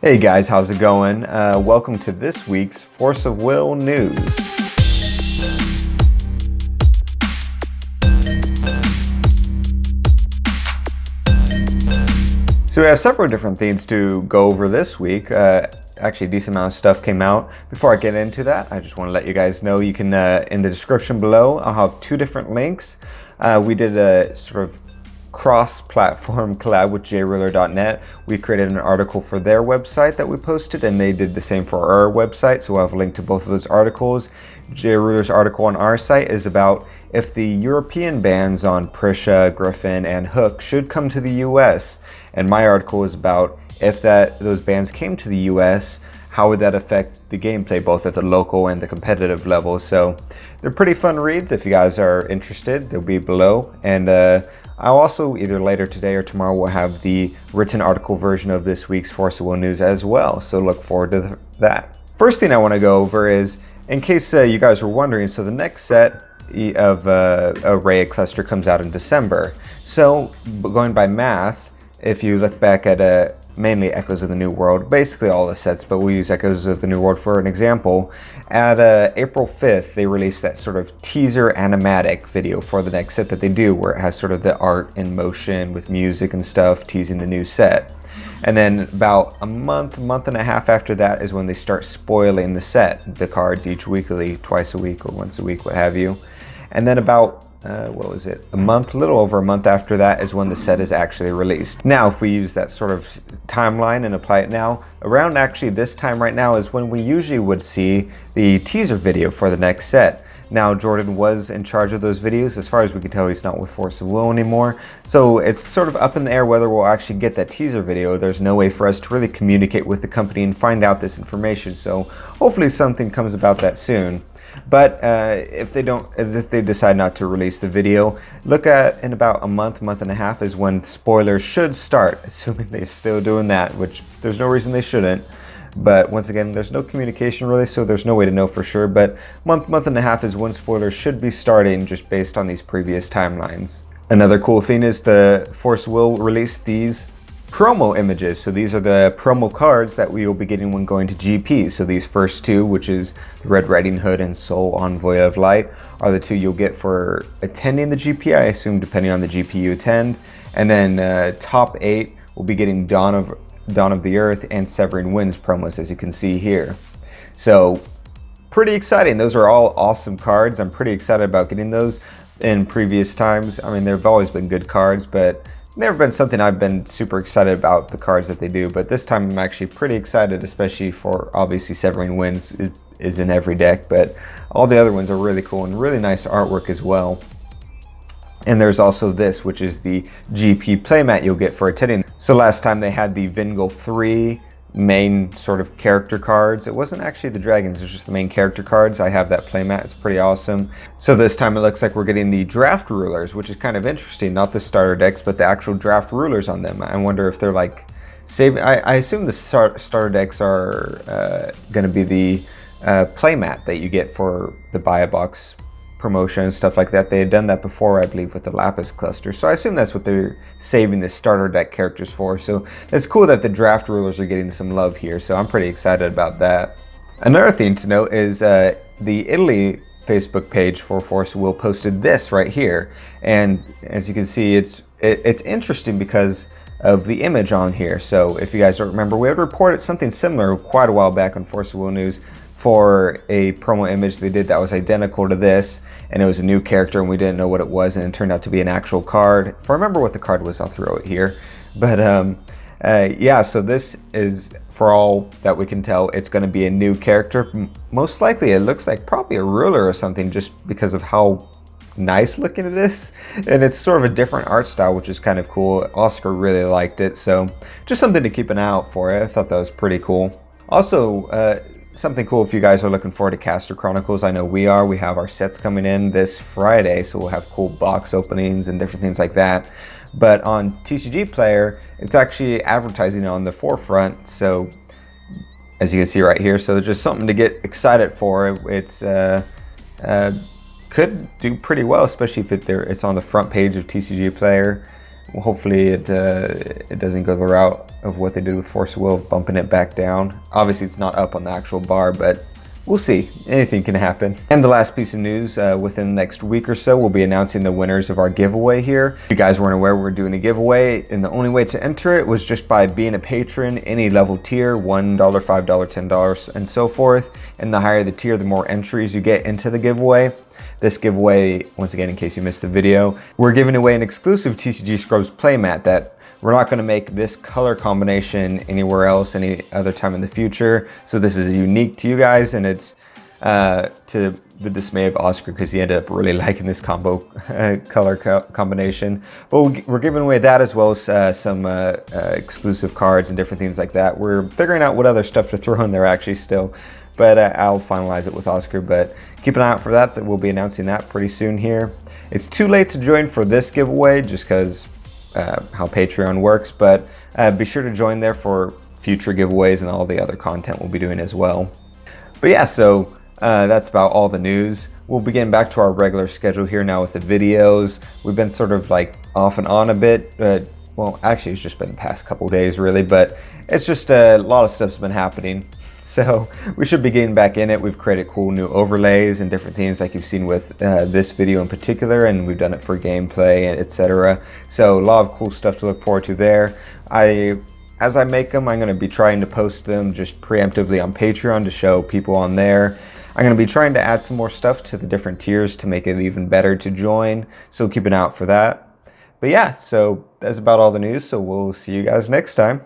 Hey guys, how's it going? Welcome to this week's Force of Will news. So we have several different things to go over this week. Actually, a decent amount of stuff came out. Before I get into that, I just want to let you guys know you can, in the description below, I'll have two different links. We did a sort of cross-platform collab with jruler.net. We created an article for their website that we posted, and they did the same for our website, so we'll have a link to both of those articles. JRuler's article on our site is about if the European bans on Prisha, Griffin, and Hook should come to the US, and my article is about if those bans came to the US, how would that affect the gameplay both at the local and the competitive level. So they're pretty fun reads. If you guys are interested, they'll be below, and I'll also, either later today or tomorrow, will have the written article version of this week's Force of Will news as well, so look forward to that. First thing I want to go over is, in case you guys were wondering, so the next set of Array Cluster comes out in December. So going by math, if you look back at mainly Echoes of the New World, basically all the sets, but we'll use Echoes of the New World for an example. At April 5th, they released that sort of teaser animatic video for the next set that they do, where it has sort of the art in motion with music and stuff, teasing the new set. And then about a month and a half after that is when they start spoiling the set, the cards each weekly, twice a week or once a week, what have you. And then about a little over a month after that is when the set is actually released. Now, if we use that sort of timeline and apply it now, around actually this time right now is when we usually would see the teaser video for the next set. Now, Jordan was in charge of those videos. As far as we can tell, he's not with Force of Will anymore. So it's sort of up in the air whether we'll actually get that teaser video. There's no way for us to really communicate with the company and find out this information. So hopefully something comes about that soon. But if they decide not to release the video, look at in about a month and a half is when spoilers should start, assuming they're still doing that, which there's no reason they shouldn't. But once again, there's no communication really, so there's no way to know for sure. But month and a half is when spoilers should be starting, just based on these previous timelines. Another cool thing is the Force will release these promo images. So these are the promo cards that we will be getting when going to GP. So these first two, which is the Red Riding Hood and Soul Envoy of Light, are the two you'll get for attending the GP, I assume, depending on the GP you attend. And then top 8 will be getting Dawn of the Earth and Severing Winds promos, as you can see here. So pretty exciting. Those are all awesome cards. I'm pretty excited about getting those. In previous times, I mean, they've always been good cards, but never been something I've been super excited about, the cards that they do. But this time I'm actually pretty excited, especially for, obviously, Severing Winds is in every deck, but all the other ones are really cool and really nice artwork as well. And there's also this, which is the GP playmat you'll get for attending. So last time they had the Vingal 3 main sort of character cards. It wasn't actually the dragons, it was just the main character cards. I have that playmat, it's pretty awesome. So this time it looks like we're getting the draft rulers, which is kind of interesting. Not the starter decks, but the actual draft rulers on them. I wonder if they're like saving. I assume the starter decks are going to be the playmat that you get for the buy a box promotion and stuff like that. They had done that before, I believe, with the Lapis cluster. So I assume that's what they're saving the starter deck characters for. So it's cool that the draft rulers are getting some love here. So I'm pretty excited about that. Another thing to note is the Italy Facebook page for Force Will posted this right here. And as you can see, it's interesting because of the image on here. So if you guys don't remember, we had reported something similar quite a while back on Force of Will News for a promo image they did that was identical to this. And it was a new character and we didn't know what it was, and it turned out to be an actual card. If I remember what the card was, I'll throw it here. But yeah, so this is, for all that we can tell, it's going to be a new character. Most likely it looks like probably a ruler or something, just because of how nice looking it is. And it's sort of a different art style, which is kind of cool. Oscar really liked it, so just something to keep an eye out for. I thought that was pretty cool. Also, something cool if you guys are looking forward to Caster Chronicles. I know we are. We have our sets coming in this Friday, so we'll have cool box openings and different things like that. But on TCG Player, it's actually advertising on the forefront. So as you can see right here, so there's just something to get excited for. It's could do pretty well, especially if it's on the front page of TCG Player. Hopefully it doesn't go the route of what they did with Force of Will, bumping it back down. Obviously it's not up on the actual bar, but we'll see. Anything can happen. And the last piece of news, within the next week or so, we'll be announcing the winners of our giveaway here. If you guys weren't aware, we're doing a giveaway, and the only way to enter it was just by being a patron, any level tier, $1, $5, $10, and so forth. And the higher the tier, the more entries you get into the giveaway. This giveaway, once again, in case you missed the video, we're giving away an exclusive TCG Scrubs playmat that we're not going to make this color combination anywhere else any other time in the future. So this is unique to you guys, and it's to the dismay of Oscar because he ended up really liking this combo color combination. But we're giving away that as well as some exclusive cards and different things like that. We're figuring out what other stuff to throw in there actually still. But I'll finalize it with Oscar, but keep an eye out for that we'll be announcing that pretty soon here. It's too late to join for this giveaway just because how Patreon works, but be sure to join there for future giveaways and all the other content we'll be doing as well. But yeah, so that's about all the news. We'll be getting back to our regular schedule here now with the videos. We've been sort of like off and on a bit. Well, actually it's just been the past couple days really, but it's just a lot of stuff's been happening. So we should be getting back in it. We've created cool new overlays and different things like you've seen with this video in particular, and we've done it for gameplay, etc. So a lot of cool stuff to look forward to there. As I make them, I'm going to be trying to post them just preemptively on Patreon to show people on there. I'm going to be trying to add some more stuff to the different tiers to make it even better to join. So keep an eye out for that. But yeah, so that's about all the news. So we'll see you guys next time.